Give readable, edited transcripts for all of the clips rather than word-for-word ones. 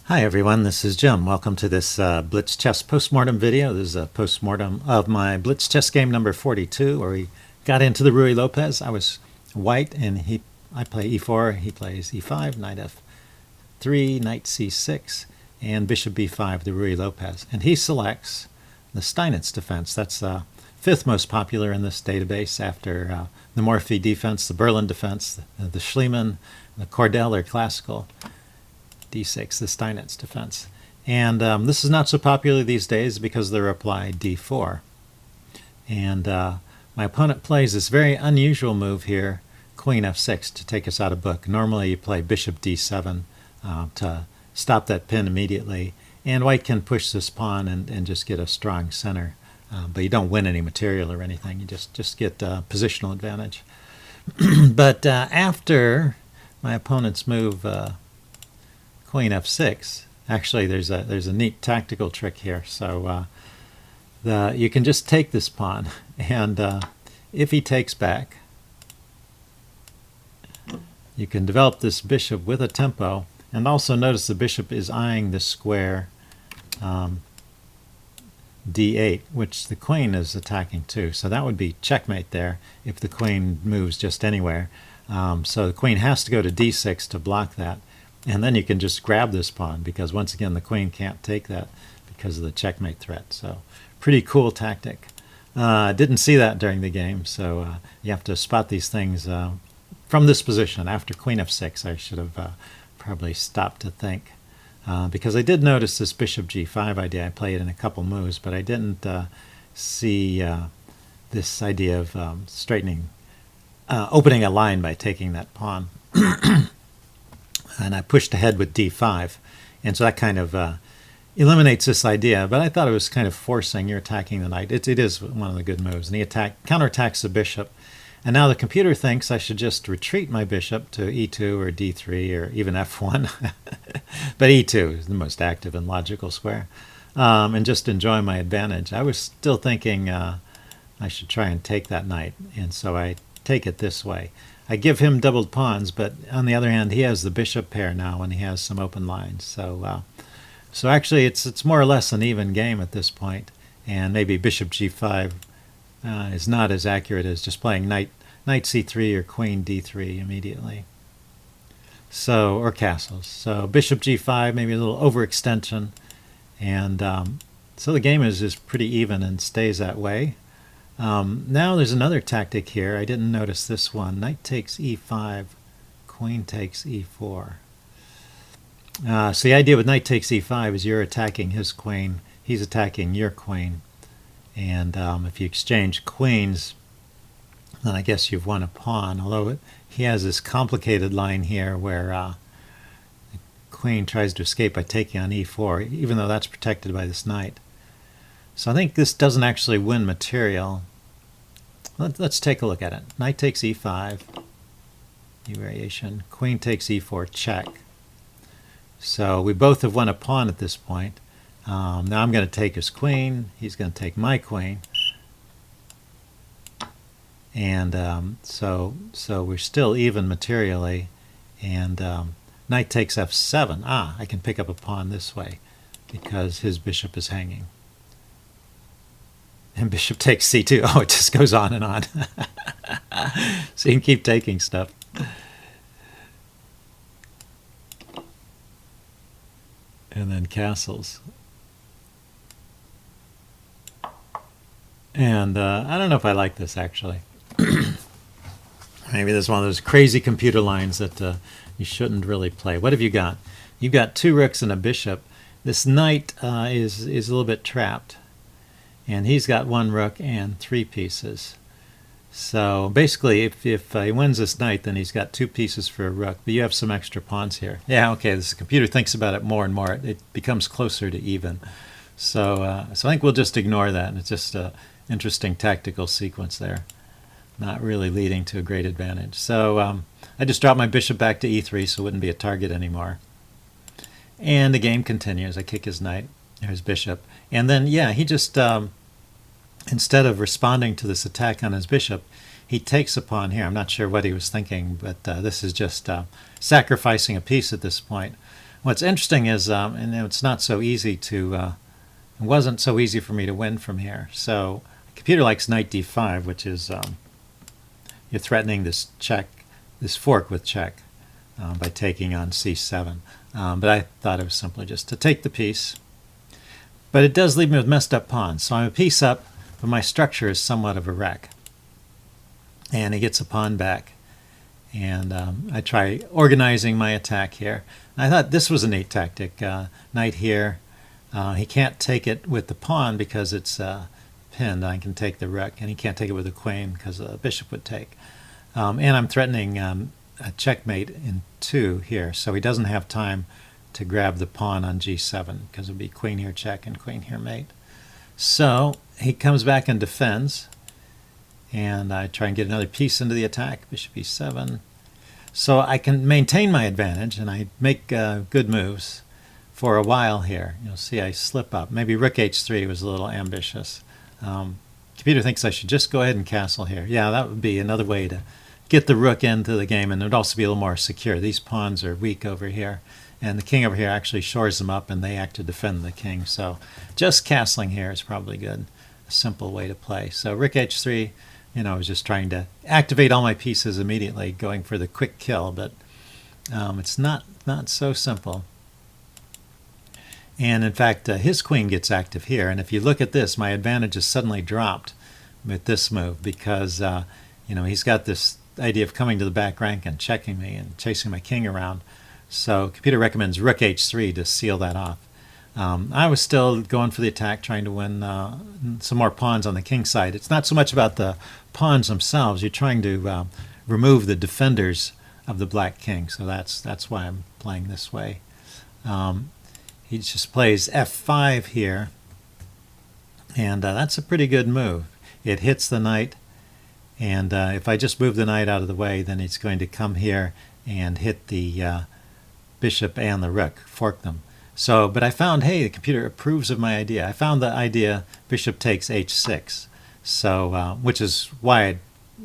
Hi everyone, this is Jim. Welcome to this Blitz chess postmortem video. This is a postmortem of my Blitz chess game number 42, where we got into the Ruy Lopez. I was white, and I play e4, he plays e5, knight f3, knight c6, and bishop b5, the Ruy Lopez. And he selects the Steinitz defense. That's the fifth most popular in this database after the Morphy defense, the Berlin defense, the Schliemann, the Cordell or classical. d6, the Steinitz defense. And this is not so popular these days because of the reply d4. And my opponent plays this very unusual move here, queen f6, to take us out of book. Normally you play bishop d7 to stop that pin immediately, and white can push this pawn and just get a strong center. But you don't win any material or anything, you just get positional advantage. But after my opponent's move queen f6, actually there's a neat tactical trick here. So you can just take this pawn, and if he takes back, you can develop this bishop with a tempo. And also notice the bishop is eyeing the square d8, which the queen is attacking too. So that would be checkmate there if the queen moves just anywhere. So the queen has to go to d6 to block that. And then you can just grab this pawn, because once again the queen can't take that because of the checkmate threat. So pretty cool tactic. Didn't see that during the game, so you have to spot these things from this position. After queen f6 I should have probably stopped to think, because I did notice this bishop g5 idea. I played in a couple moves, but I didn't see this idea of straightening, opening a line by taking that pawn. And I pushed ahead with d5, and so that kind of eliminates this idea. But I thought it was kind of forcing. You're attacking the knight. It is one of the good moves, and he counterattacks the bishop. And now the computer thinks I should just retreat my bishop to e2 or d3 or even f1. But e2 is the most active and logical square, and just enjoy my advantage. I was still thinking I should try and take that knight, and so I take it this way. I give him doubled pawns, but on the other hand, he has the bishop pair now, and he has some open lines. So actually, it's more or less an even game at this point, and maybe bishop g5 is not as accurate as just playing knight c3 or queen d3 immediately. So, or castles. So bishop g5, maybe a little overextension, and so the game is pretty even and stays that way. Now there's another tactic here. I didn't notice this one. Knight takes e5, queen takes e4. So the idea with knight takes e5 is you're attacking his queen, he's attacking your queen. And if you exchange queens, then I guess you've won a pawn. Although he has this complicated line here where the queen tries to escape by taking on e4, even though that's protected by this knight. So I think this doesn't actually win material. Let's take a look at it. Knight takes e5, new variation. Queen takes e4, check. So we both have won a pawn at this point. Now I'm going to take his queen. He's going to take my queen. And so we're still even materially. And knight takes f7. I can pick up a pawn this way because his bishop is hanging. And bishop takes c2. Oh, it just goes on and on. So you can keep taking stuff. And then castles. And I don't know if I like this, actually. Maybe this is one of those crazy computer lines that you shouldn't really play. What have you got? You've got two rooks and a bishop. This knight is a little bit trapped. And he's got one rook and three pieces. So basically, if he wins this knight, then he's got two pieces for a rook. But you have some extra pawns here. Yeah, okay, this computer thinks about it more and more. It becomes closer to even. So I think we'll just ignore that. And it's just an interesting tactical sequence there. Not really leading to a great advantage. So I just dropped my bishop back to e3 so it wouldn't be a target anymore. And the game continues. I kick his knight, or his bishop. And then, yeah, he just... instead of responding to this attack on his bishop, he takes a pawn here. I'm not sure what he was thinking, but this is just sacrificing a piece at this point. What's interesting is, and it's not so easy to, it wasn't so easy for me to win from here. So the computer likes knight d5, which is, you're threatening this check, this fork with check by taking on c7. But I thought it was simply just to take the piece. But it does leave me with messed up pawns. So I'm a piece up, but my structure is somewhat of a wreck. And he gets a pawn back. And I try organizing my attack here. And I thought this was a neat tactic. Knight here. He can't take it with the pawn because it's pinned. I can take the rook. And he can't take it with the queen because the bishop would take. And I'm threatening a checkmate in 2 here. So he doesn't have time to grab the pawn on g7 because it would be queen here check and queen here mate. So he comes back and defends. And I try and get another piece into the attack, bishop e7. So I can maintain my advantage, and I make good moves for a while here. You'll see I slip up. Maybe rook h3 was a little ambitious. Computer thinks I should just go ahead and castle here. Yeah, that would be another way to get the rook into the game, and it would also be a little more secure. These pawns are weak over here, and the king over here actually shores them up, and they act to defend the king. So just castling here is probably good. A simple way to play. So rook h3. I was just trying to activate all my pieces immediately, going for the quick kill, but it's not so simple. And in fact, his queen gets active here, and if you look at this, my advantage is suddenly dropped with this move because he's got this idea of coming to the back rank and checking me and chasing my king around. So computer recommends rook h3 to seal that off. I was still going for the attack, trying to win some more pawns on the king side. It's not so much about the pawns themselves. You're trying to remove the defenders of the black king. So that's why I'm playing this way. He just plays f5 here, and that's a pretty good move. It hits the knight, and if I just move the knight out of the way, then he's going to come here and hit the bishop and the rook, fork them. So, but I found, hey, the computer approves of my idea. I found the idea bishop takes h6, so which is why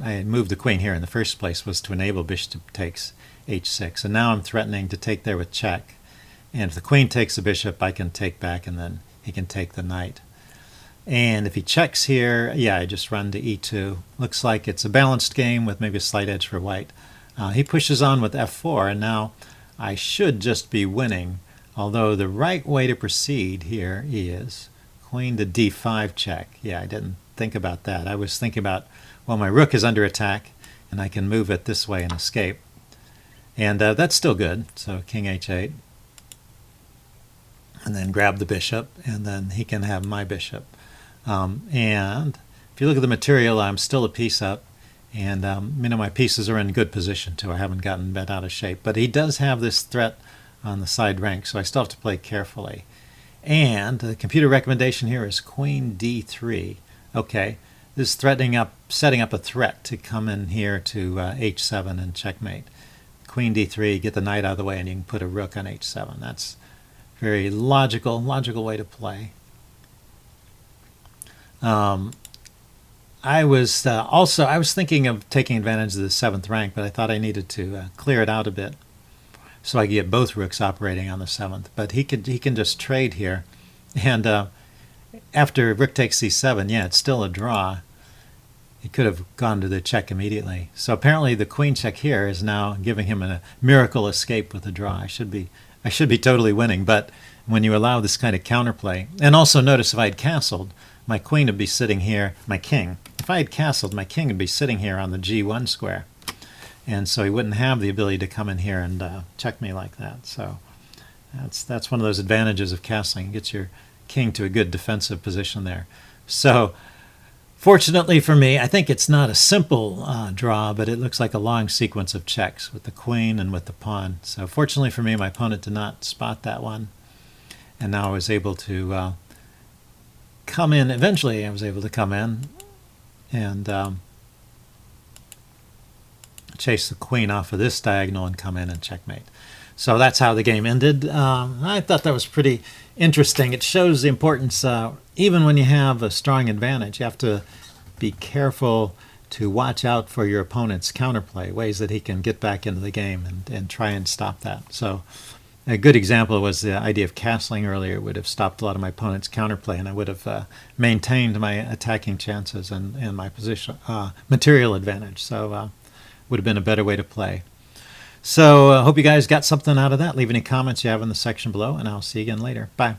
I moved the queen here in the first place, was to enable bishop takes h6. And now I'm threatening to take there with check. And if the queen takes the bishop, I can take back, and then he can take the knight. And if he checks here, yeah, I just run to e2. Looks like it's a balanced game with maybe a slight edge for white. He pushes on with f4, and now I should just be winning. Although the right way to proceed here is queen to d5 check. Yeah, I didn't think about that. I was thinking about, well, my rook is under attack, and I can move it this way and escape. And that's still good. So king h8. And then grab the bishop, and then he can have my bishop. And if you look at the material, I'm still a piece up. And my pieces are in good position, too. I haven't gotten bent out of shape. But he does have this threat on the side rank, so I still have to play carefully. And the computer recommendation here is queen d3. Okay, this is setting up a threat to come in here to h7 and checkmate. Queen d3, get the knight out of the way, and you can put a rook on h7. That's a very logical way to play. I was thinking of taking advantage of the 7th rank, but I thought I needed to clear it out a bit, so I get both rooks operating on the 7th. But he can just trade here, and after rook takes c7, yeah, it's still a draw. He could have gone to the check immediately. So apparently the queen check here is now giving him a miracle escape with a draw. I should be totally winning, but when you allow this kind of counterplay, and also notice if I had castled, my queen would be sitting here, my king. If I had castled, my king would be sitting here on the g1 square. And so he wouldn't have the ability to come in here and check me like that. So that's one of those advantages of castling. It gets your king to a good defensive position there. So fortunately for me, I think it's not a simple draw, but it looks like a long sequence of checks with the queen and with the pawn. So fortunately for me, my opponent did not spot that one. And now I was able to come in. Eventually I was able to come in and chase the queen off of this diagonal and come in and checkmate. So that's how the game ended. I thought that was pretty interesting. It shows the importance, even when you have a strong advantage, you have to be careful to watch out for your opponent's counterplay, ways that he can get back into the game and try and stop that. So A good example was the idea of castling earlier. It would have stopped a lot of my opponent's counterplay, and I would have maintained my attacking chances and my position material advantage. So would have been a better way to play. So I hope you guys got something out of that. Leave any comments you have in the section below, and I'll see you again later. Bye.